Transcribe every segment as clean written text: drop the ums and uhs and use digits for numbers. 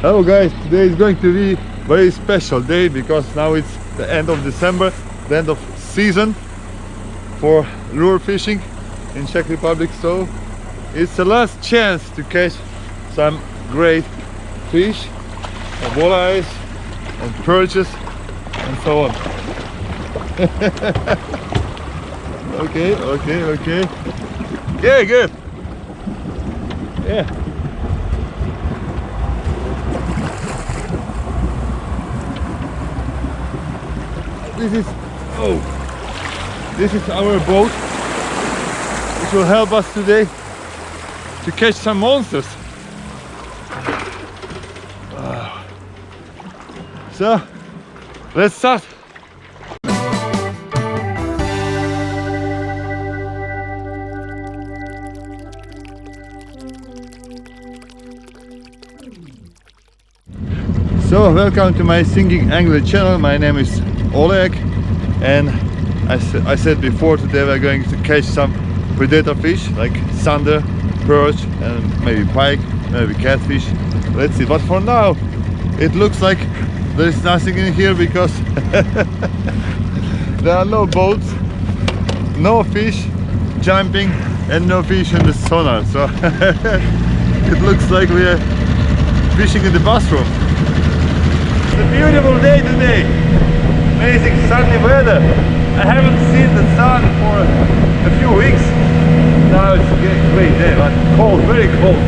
Hello guys, today is going to be very special day because now it's the end of December, the end of season for lure fishing in Czech Republic, so it's the last chance to catch some great fish, and walleyes and perches and so on. Okay. Yeah, good. Yeah. This is our boat, which will help us today to catch some monsters. So let's start. So welcome to my singing angler channel. My name is Oleg, and I said before, today we're going to catch some predator fish like zander, perch, and maybe pike, maybe catfish. Let's see. But for now, it looks like there is nothing in here because there are no boats, no fish jumping, and no fish in the sonar. So it looks like we are fishing in the bathroom. It's a beautiful day today. Amazing sunny weather. I haven't seen the sun for a few weeks. Now it's a great day, but cold, very cold.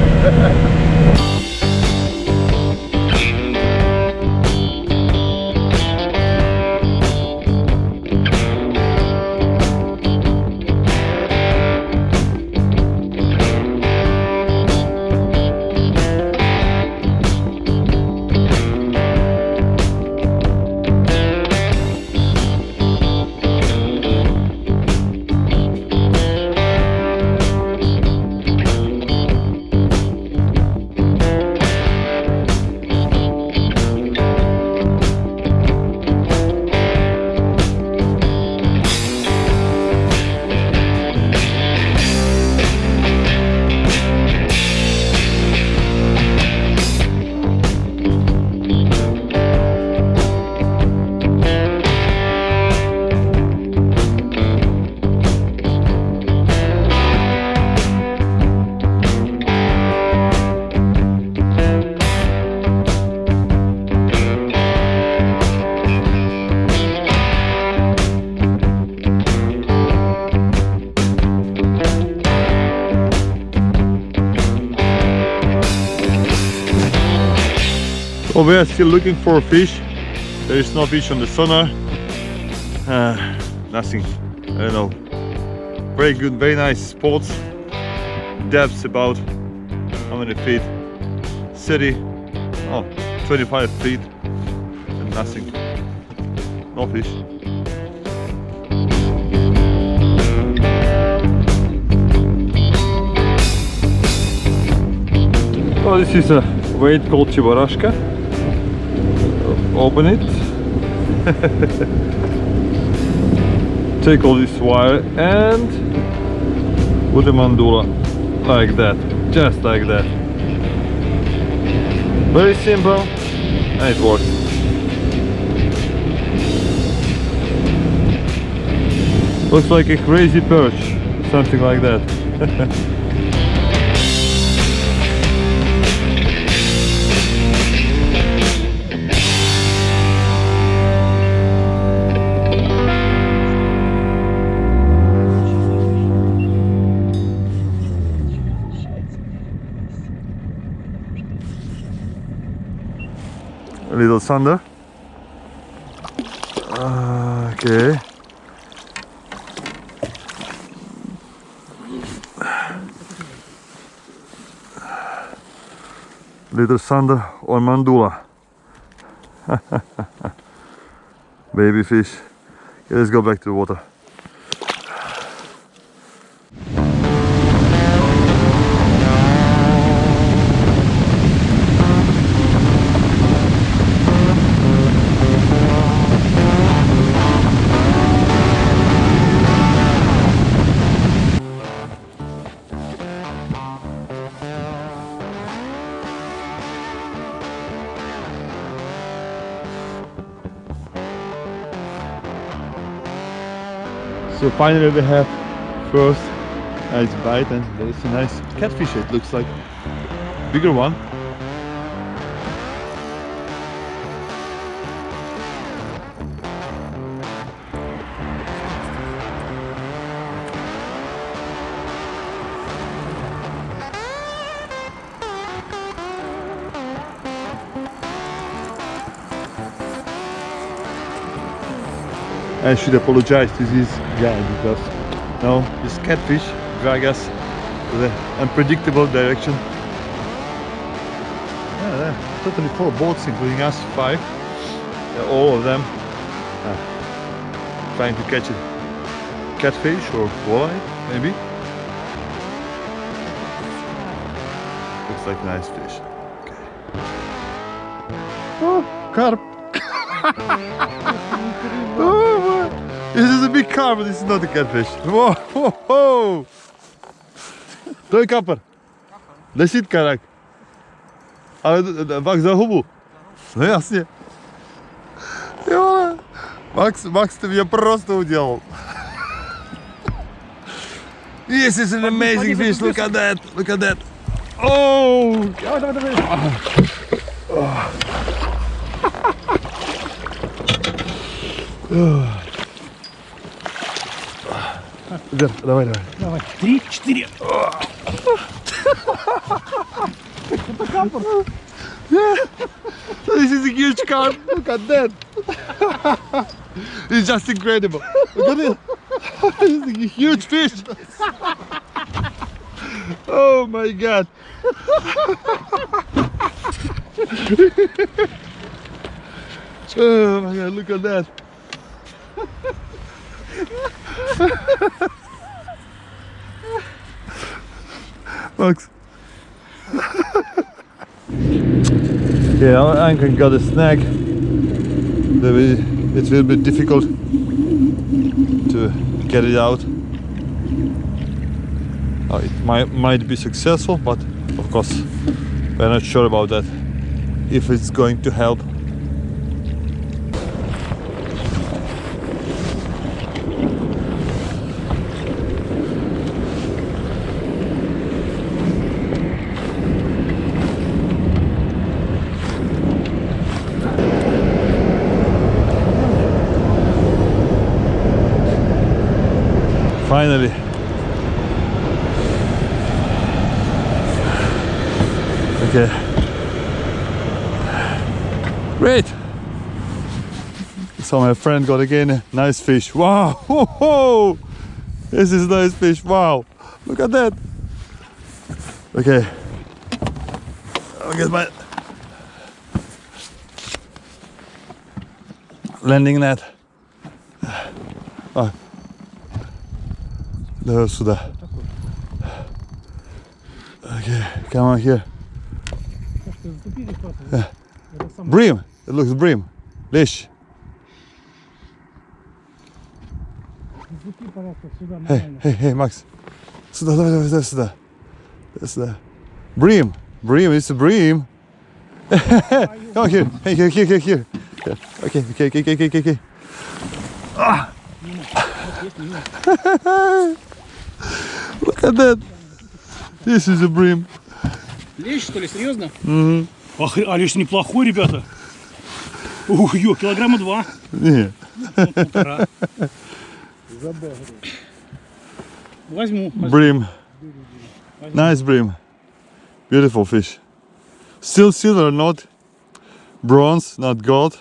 Oh, we are still looking for a fish. There is no fish on the sonar. Nothing. I don't know. Very good, very nice spots. Depths about how many feet? 25 feet. And nothing. No fish. Oh, this is a weight called chibarashka. Open it. Take all this wire and put a mandula like that, just like that. Very simple, and it works. Looks like a crazy perch, something like that. A little zander. Okay. Little zander or mandula. Baby fish. Okay, let's go back to the water. So finally we have first nice bite, and there is a nice catfish. It looks like bigger one. I should apologize to this guy because now this catfish drag us to the unpredictable direction. Yeah, there are totally 4 boats, including us, 5. All of them trying to catch a catfish or walleye, maybe. Looks like a nice fish. Okay. Oh, carp! Oh, this is a big carp, but this is not a catfish. Whoa, whoa, whoa. To je kapr. Desítka, ale pak za hubu. No jasně. Jo, Max, ty mě prostě udělal. This is an amazing fish, look at that, look at that. Oh! Давай, давай. Давай, 3, 4. Это капор. This is a huge carp. Look at that. It's just incredible. Look at it. It's a huge fish. Oh my god. Oh my god, look at that. Max. Yeah, I got a snag. It will be difficult to get it out. It might be successful, but of course we're not sure about that, if it's going to help. Finally. Okay. Great. So my friend got again a nice fish. Wow. Whoa, whoa. This is a nice fish. Wow. Look at that. Okay. I'll get my landing net. Oh. Сюда. Okay, come on here. Bream. It looks bream. Лещ. Hey, Max. Сюда, давай, сюда. Сюда. Bream. Bream, it's a bream. Come on here. Hey, here. Okay. Ah. Look at that. This is a bream. Лещ, что ли, серьезно? А лещ неплохой, ребята. Ой, килограмма 2. Не. Возьму. Bream. Nice bream. Beautiful fish. Still silver, not bronze, not gold.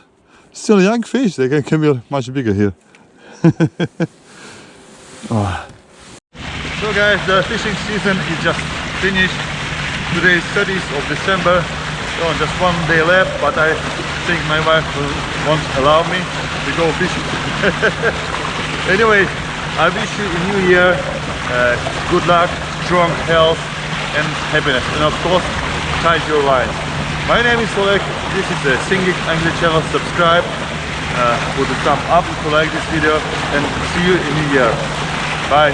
Still young fish. They can be much bigger here. Oh. So guys, the fishing season is just finished. Today is 30th of December. So just one day left, but I think my wife won't allow me to go fishing. Anyway, I wish you a new year, good luck, strong health and happiness, and of course tight your lines. My name is Oleg, this is the Singing Angry channel. Subscribe, put a thumb up if you like this video, and see you in New Year. Bye.